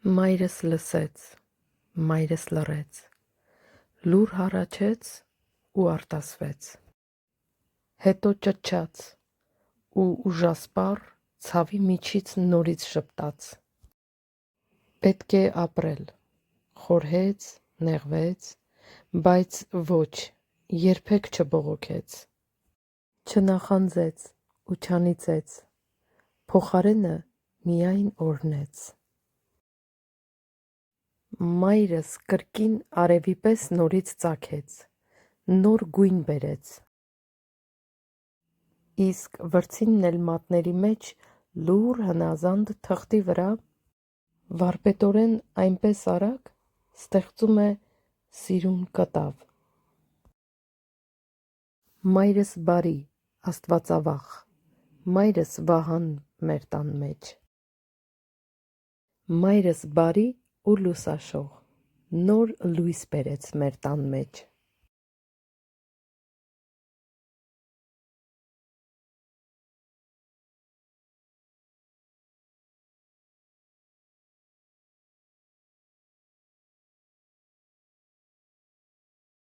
Մայրս լսեց, մայրս լռեց, լուր հառաչեց ու արտասվեց, հետո ճչաց ու ուժասպառ ցավի միջից նորից ժպտաց. պետք է ապրել, խորհեց, նեղվեց, բայց ոչ, երբեք չբողոքեց, չնախանձեց ու չանիծեց, փոխարենը միայն օրհնեց. Մայրս կրկին արևի պես նորից ծագեց, նոր գույն բերեց, իսկ վրձինն էլ մատների մեջ լուռ հնազանդ թղթի վրա վարպետորեն այնպես արագ ստեղծում է սիրուն կտավ: Մայրս բարի, աստվածավախ, մայրս Վահան մեր տան մեջ: Մայրս բարի ու լուսաշող, նոր լույս բերեց մեր տան մեջ: